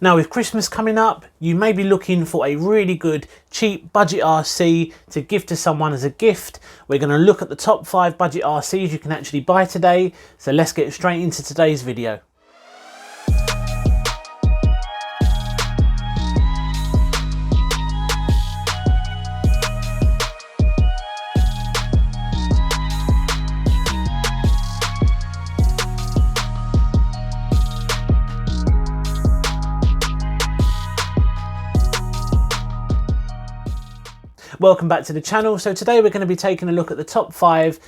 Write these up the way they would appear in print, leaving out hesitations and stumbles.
Now with Christmas coming up, you may be looking for a really good cheap budget RC to give to someone as a gift. We're going to look at the top 5 budget RCs you can actually buy today. So let's get straight into today's video. Welcome back to the channel. So today we're going to be taking a look at the top 5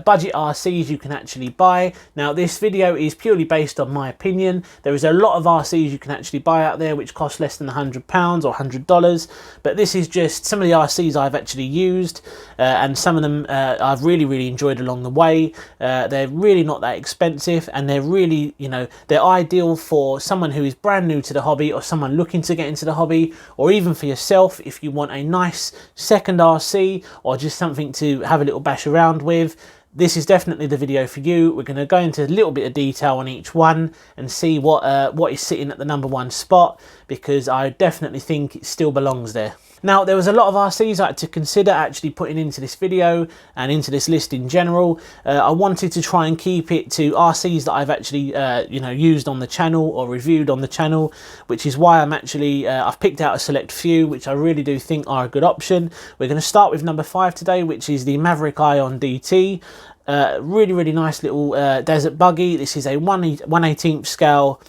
budget RCs you can actually buy. Now this video is purely based on my opinion. There is a lot of RCs you can actually buy out there which cost less than £100 or $100, but this is just some of the RCs I've actually used, and some of them I've really enjoyed along the way. They're really not that expensive, and they're really, you know, they're ideal for someone who is brand new to the hobby, or someone looking to get into the hobby, or even for yourself if you want a nice second RC or just something to have a little bash around with. This is definitely the video for you. We're going to go into a little bit of detail on each one and see what is sitting at the #1 spot, because I definitely think it still belongs there. Now, there was a lot of RCs I had to consider actually putting into this video and into this list in general. I wanted to try and keep it to RCs that I've actually used on the channel or reviewed on the channel, which is why I've picked out a select few which I really do think are a good option. We're going to start with number 5 today, which is the Maverick Ion DT. Really nice little desert buggy. This is a 1/18 scale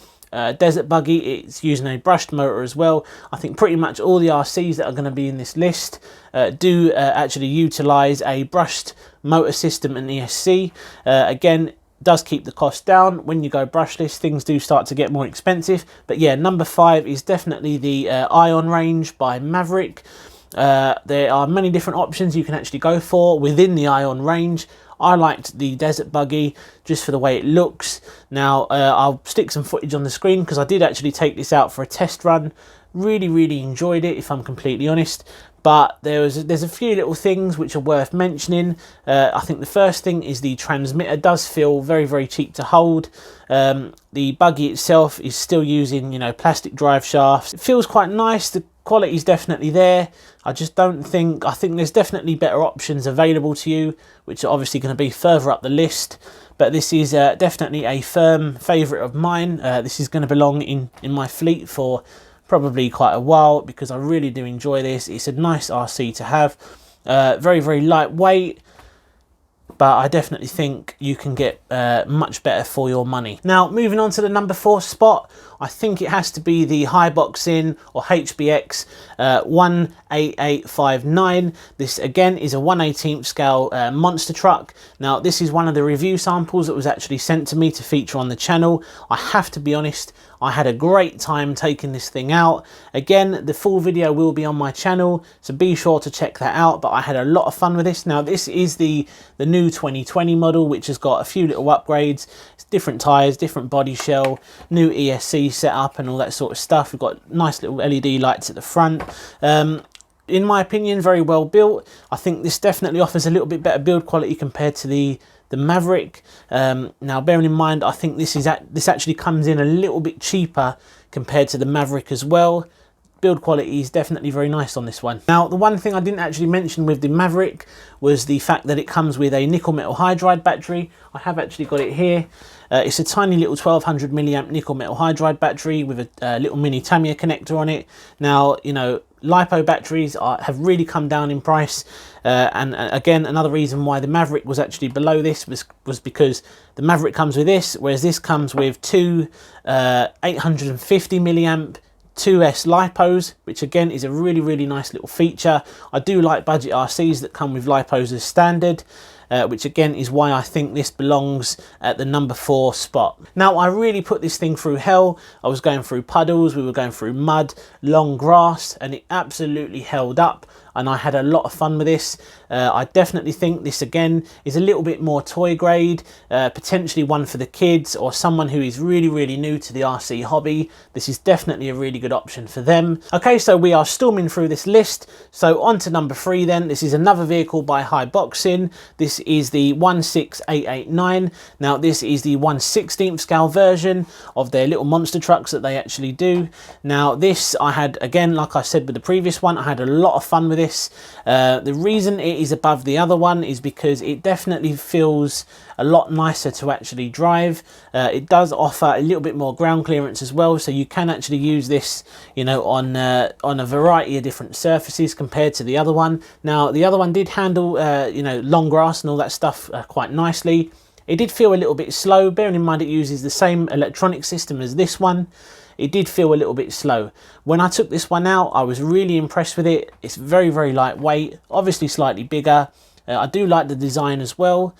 desert buggy. It's using a brushed motor as well. I think pretty much all the RCs that are going to be in this list do actually utilize a brushed motor system and ESC. Again, does keep the cost down. When you go brushless, things do start to get more expensive. But yeah, number 5 is definitely the Ion range by Maverick. There are many different options you can actually go for within the Ion range. I liked the desert buggy just for the way it looks. Now I'll stick some footage on the screen because I did actually take this out for a test run. Really enjoyed it, if I'm completely honest. But there's a few little things which are worth mentioning. I think the first thing is the transmitter does feel very cheap to hold. The buggy itself is still using, you know, plastic drive shafts. It feels quite nice. The quality is definitely there. I think there's definitely better options available to you, which are obviously going to be further up the list. But this is definitely a firm favourite of mine. This is going to belong in my fleet for probably quite a while, because I really do enjoy this. It's a nice RC to have. Very lightweight, but I definitely think you can get much better for your money. Now, moving on to the number 4 spot, I think it has to be the Haiboxing or HBX 18859. This again is a 1/18 scale monster truck. Now, this is one of the review samples that was actually sent to me to feature on the channel. I have to be honest, I had a great time taking this thing out. Again, the full video will be on my channel, so be sure to check that out. But I had a lot of fun with this. Now, this is the new 2020 model, which has got a few little upgrades. It's different tyres, different body shell, new ESC setup and all that sort of stuff. We've got nice little LED lights at the front. In my opinion, very well built. I think this definitely offers a little bit better build quality compared to the Maverick. Now, bearing in mind, I think this actually comes in a little bit cheaper compared to the Maverick as well. Build quality is definitely very nice on this one. Now, the one thing I didn't actually mention with the Maverick was the fact that it comes with a nickel metal hydride battery. I have actually got it here. It's a tiny little 1200 milliamp nickel metal hydride battery with a little mini Tamiya connector on it. Now, you know, LiPo batteries have really come down in price, and again, another reason why the Maverick was actually below this was because the Maverick comes with this, whereas this comes with two 850 milliamp 2S LiPos, which again is a really nice little feature. I do like budget RCs that come with LiPos as standard. which again is why I think this belongs at the number 4 spot. Now, I really put this thing through hell. I was going through puddles, we were going through mud, long grass, and it absolutely held up, and I had a lot of fun with this. I definitely think this again is a little bit more toy grade, potentially one for the kids or someone who is really new to the RC hobby. This is definitely a really good option for them. Okay, so we are storming through this list. So on to number 3 then. This is another vehicle by Haiboxing. This this is the 16889. Now this is the 1/16 scale version of their little monster trucks that they actually do. Now this I had, again, like I said with the previous one, I had a lot of fun with this. The reason it is above the other one is because it definitely feels a lot nicer to actually drive. It does offer a little bit more ground clearance as well, so you can actually use this, you know, on a variety of different surfaces compared to the other one. Now the other one did handle you know, long grass and all that stuff quite nicely. It did feel a little bit slow, bearing in mind it uses the same electronic system as this one. It did feel a little bit slow. When I took this one out, I was really impressed with it. It's very, very lightweight, obviously slightly bigger. I do like the design as well.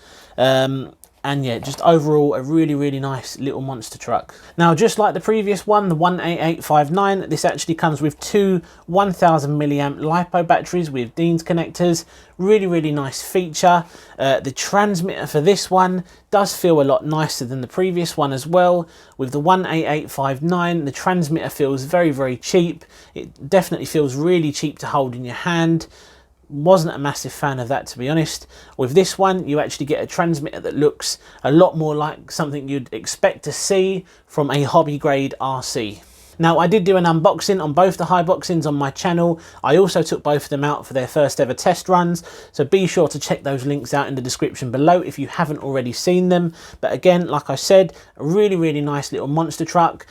And yeah, just overall a really, really nice little monster truck. Now, just like the previous one, the 18859, this actually comes with two 1000 milliamp LiPo batteries with Dean's connectors. Really, really nice feature. The transmitter for this one does feel a lot nicer than the previous one as well. With the 18859, the transmitter feels very, very cheap. It definitely feels really cheap to hold in your hand. Wasn't a massive fan of that, to be honest. With this one, you actually get a transmitter that looks a lot more like something you'd expect to see from a hobby grade RC. Now, I did do an unboxing on both the Haiboxings on my channel. I also took both of them out for their first ever test runs, so be sure to check those links out in the description below if you haven't already seen them. But again, like I said, a really, really nice little monster truck.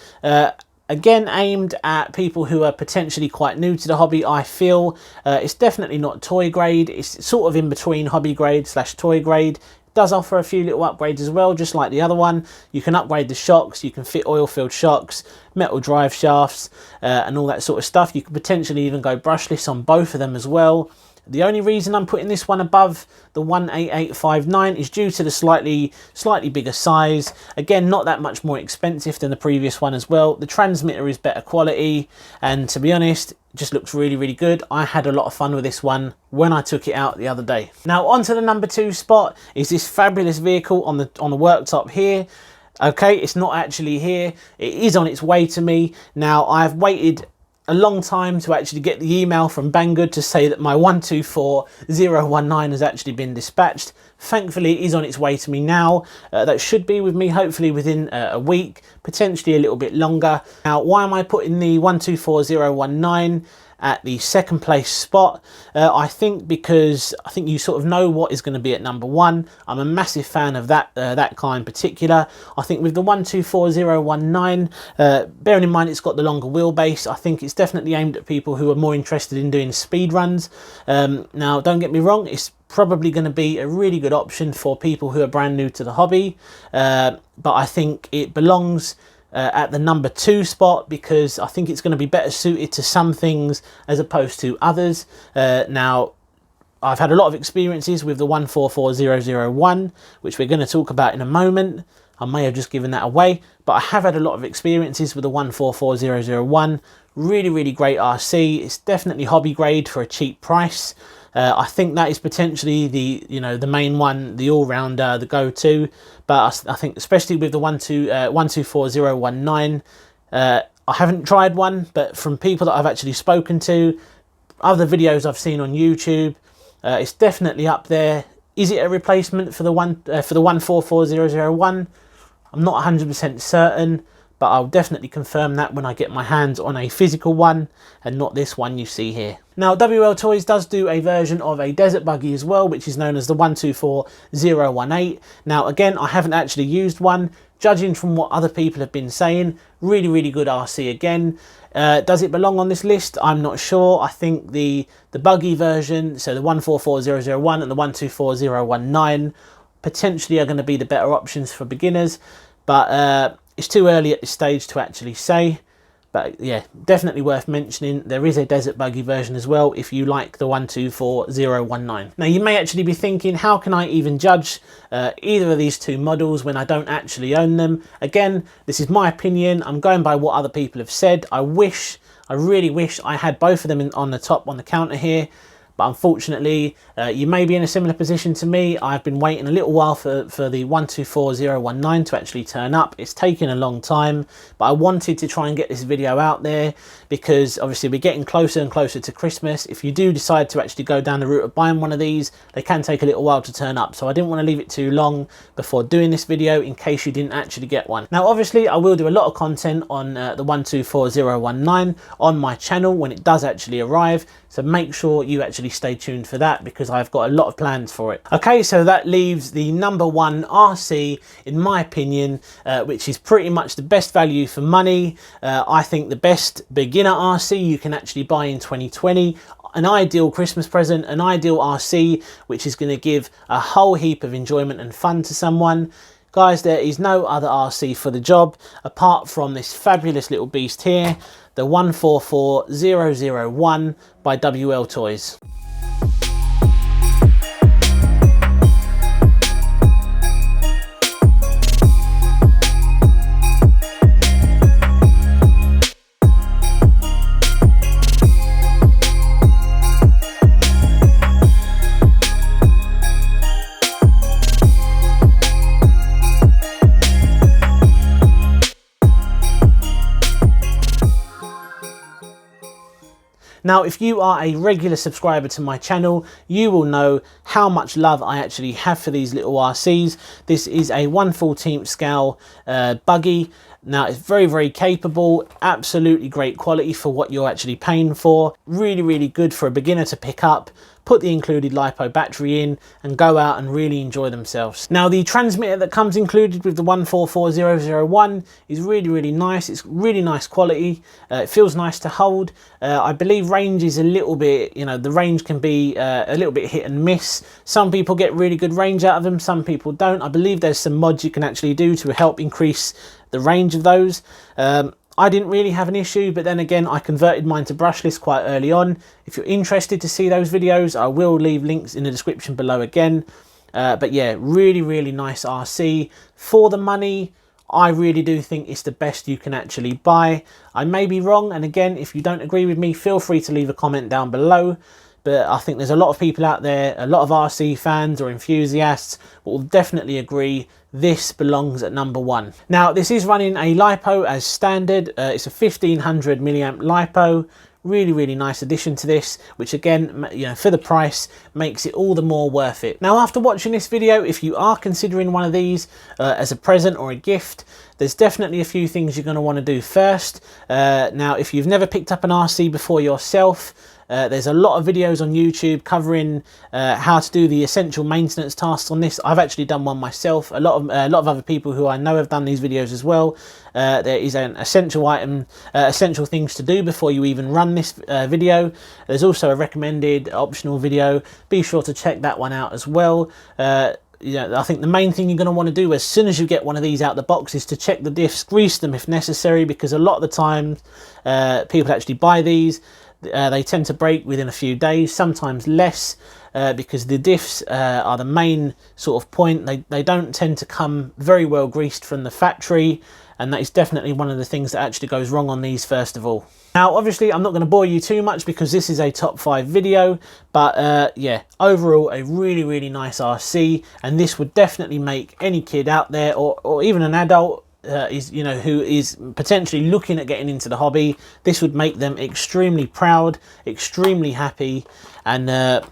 Again, aimed at people who are potentially quite new to the hobby, I feel. It's definitely not toy grade. It's sort of in between hobby grade / toy grade. It does offer a few little upgrades as well, just like the other one. You can upgrade the shocks, you can fit oil-filled shocks, metal drive shafts, and all that sort of stuff. You could potentially even go brushless on both of them as well. The only reason I'm putting this one above the 18859 is due to the slightly bigger size. Again, not that much more expensive than the previous one as well. The transmitter is better quality, and to be honest, it just looks really, really good. I had a lot of fun with this one when I took it out the other day. Now, onto the number 2 spot is this fabulous vehicle on the worktop here. Okay, it's not actually here. It is on its way to me. Now, I've waited a long time to actually get the email from Banggood to say that my 124019 has actually been dispatched. Thankfully, it is on its way to me now. That should be with me hopefully within a week, potentially a little bit longer. Now, why am I putting the 124019 at the second place spot? I think because I think you sort of know what is going to be at number 1. I'm a massive fan of that car in particular. I think with the 124019, bearing in mind it's got the longer wheelbase, I think it's definitely aimed at people who are more interested in doing speed runs. Now, don't get me wrong, it's probably going to be a really good option for people who are brand new to the hobby, but I think it belongs at the number 2 spot because I think it's going to be better suited to some things as opposed to others. Now, I've had a lot of experiences with the 144001, which we're going to talk about in a moment. I may have just given that away, but I have had a lot of experiences with the 144001. Really, really great RC. It's definitely hobby grade for a cheap price. I think that is potentially the main one, the all-rounder, the go-to. But I think especially with the 124019, I haven't tried one, but from people that I've actually spoken to, other videos I've seen on YouTube, it's definitely up there. Is it a replacement for the 144001? I'm not 100% certain, but I'll definitely confirm that when I get my hands on a physical one and not this one you see here. Now, WLTOYS does do a version of a desert buggy as well, which is known as the 124018. Now, again, I haven't actually used one. Judging from what other people have been saying, really, really good RC again. Does it belong on this list? I'm not sure. I think the buggy version, so the 144001 and the 124019, potentially are going to be the better options for beginners, but it's too early at this stage to actually say. But yeah, definitely worth mentioning. There is a desert buggy version as well if you like the 124019. Now, you may actually be thinking, how can I even judge either of these two models when I don't actually own them? Again, this is my opinion. I'm going by what other people have said. I really wish I had both of them on the top on the counter here, but unfortunately you may be in a similar position to me. I've been waiting a little while for the 124019 to actually turn up. It's taken a long time, but I wanted to try and get this video out there because obviously we're getting closer and closer to Christmas. If you do decide to actually go down the route of buying one of these, they can take a little while to turn up, so I didn't want to leave it too long before doing this video in case you didn't actually get one. Now obviously I will do a lot of content on the 124019 on my channel when it does actually arrive, so make sure you actually stay tuned for that because I've got a lot of plans for it. Okay, so that leaves the number one RC in my opinion, which is pretty much the best value for money. I think the best beginner RC you can actually buy in 2020. An ideal Christmas present, an ideal RC which is going to give a whole heap of enjoyment and fun to someone. Guys, there is no other RC for the job apart from this fabulous little beast here, the 144001 by WLTOYS. Now, if you are a regular subscriber to my channel, you will know how much love I actually have for these little RCs. This is a 1/14 scale buggy. Now, it's very, very capable, absolutely great quality for what you're actually paying for. Really, really good for a beginner to pick up, put the included LiPo battery in and go out and really enjoy themselves. Now, the transmitter that comes included with the 144001 is really, really nice. It's really nice quality. It feels nice to hold. I believe range is a little bit, you know, the range can be a little bit hit and miss. Some people get really good range out of them, some people don't. I believe there's some mods you can actually do to help increase the range of those. I didn't really have an issue, but then again, I converted mine to brushless quite early on. If you're interested to see those videos, I will leave links in the description below again. But yeah, really, really nice RC. For the money, I really do think it's the best you can actually buy. I may be wrong, and again, if you don't agree with me, feel free to leave a comment down below. But I think there's a lot of people out there, a lot of RC fans or enthusiasts will definitely agree this belongs at number one. Now, this is running a LiPo as standard. It's a 1500 milliamp LiPo. Really, really nice addition to this, which again, you know, for the price makes it all the more worth it. Now, after watching this video, if you are considering one of these as a present or a gift, there's definitely a few things you're going to want to do first. Now, if you've never picked up an RC before yourself, there's a lot of videos on YouTube covering how to do the essential maintenance tasks on this. I've actually done one myself. A lot of other people who I know have done these videos as well. There is an essential item, essential things to do before you even run this video. There's also a recommended optional video. Be sure to check that one out as well. Yeah, I think the main thing you're going to want to do as soon as you get one of these out the box is to check the diffs, grease them if necessary, because a lot of the time people actually buy these. They tend to break within a few days, sometimes less, because the diffs are the main sort of point. They don't tend to come very well greased from the factory, and that is definitely one of the things that actually goes wrong on these first of all. Now, obviously, I'm not going to bore you too much because this is a top 5 video, but yeah, overall, a really, really nice RC, and this would definitely make any kid out there, or even an adult, you know, who is potentially looking at getting into the hobby, this would make them extremely proud, extremely happy, and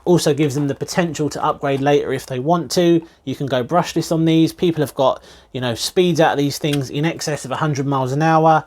also gives them the potential to upgrade later if they want to. You can go brushless on these. People have got, you know, speeds out of these things in excess of 100 miles an hour.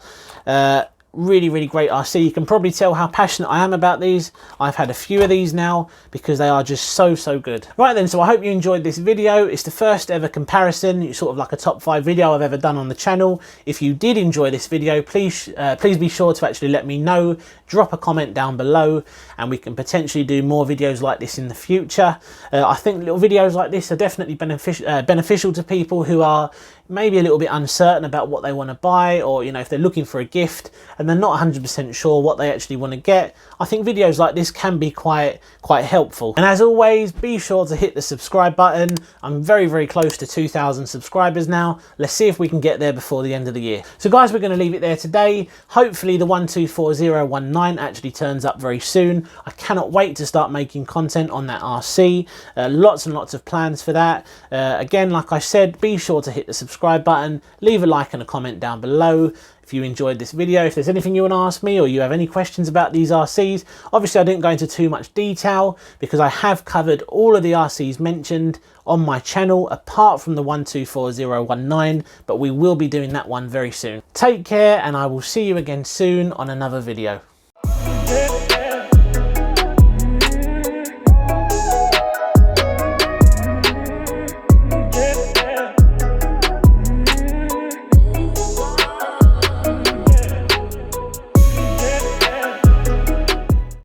Really, really great RC. You can probably tell how passionate I am about these. I've had a few of these now because they are just so, so good. Right then, so I hope you enjoyed this video. It's the first ever comparison. It's sort of like a top 5 video I've ever done on the channel. If you did enjoy this video, please be sure to actually let me know. Drop a comment down below and we can potentially do more videos like this in the future. I think little videos like this are definitely beneficial to people who are maybe a little bit uncertain about what they want to buy, or you know, if they're looking for a gift and they're not 100% sure what they actually want to get, I think videos like this can be quite helpful. And as always, be sure to hit the subscribe button. I'm very close to 2,000 subscribers now. Let's see if we can get there before the end of the year. So guys, we're going to leave it there today. Hopefully the 124019 actually turns up very soon. I cannot wait to start making content on that RC. Lots and lots of plans for that. Again, like I said, be sure to hit the subscribe button, leave a like and a comment down below if you enjoyed this video. If there's anything you want to ask me or you have any questions about these RCs, obviously I didn't go into too much detail because I have covered all of the RCs mentioned on my channel apart from the 124019, but we will be doing that one very soon. Take care, and I will see you again soon on another video.